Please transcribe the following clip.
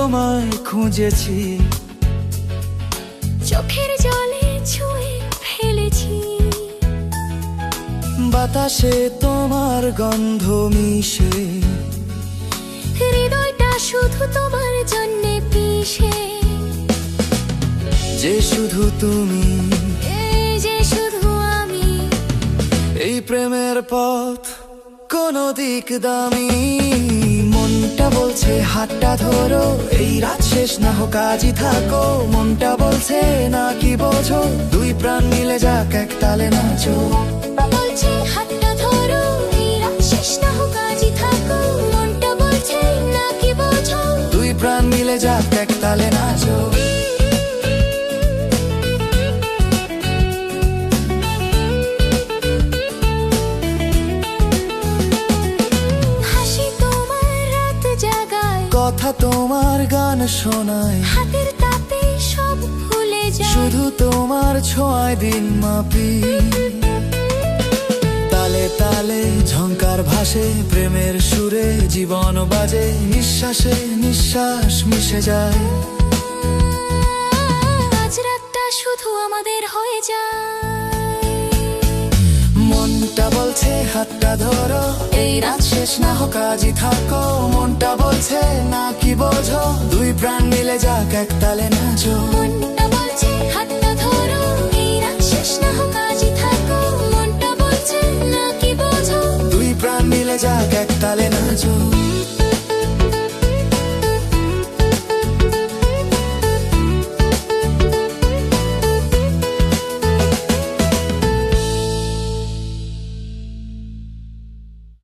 তোমায় খুঁজেছি, চোখের জলে ছুঁয়ে ফেলেছি। বাতাসে তোমার গন্ধ মিশে, হৃদয়টা শুধু তোমার জন্যে পিষে। যে শুধু তুমি, এই যে শুধু আমি, এই প্রেমের পথ কোনো দিক দামি। মনটা বলছে হাতটা ধরো, এই রাত শেষ না হোক আজই থাকো। মনটা বলছে না কি বোঝো, দুই প্রাণ মিলে যাক এক তালে নাচো। বলছে হাতটা ধরো, এই রাত শেষ না হোক আজই থাকো। মনটা বলছে না কি বোঝো, দুই প্রাণ মিলে যাক এক তালে নাচো। হাসি তোমার রাত জাগায়, কথা তোমার গান শোনায়, হাতের তাতে সব ভুলে যায়। শুধু তোমার ছোঁয়ায় দিন মাপি। তালে তালে ঝংকার ভাসে, প্রেমের সুরে জীবন বাজে। নিঃশ্বাসে নিঃশ্বাস মিশে যায়, আজ রাতটা শুধু আমাদের হয়ে যায়। মনটা বলছে হাতটা ধরো, এই রাত শেষ না হোক আজই থাকো। মনটা বলছে না কি বোঝো, দুই প্রাণ মিলে যাক এক তালে নাচো। মনটা বলছে হাতটা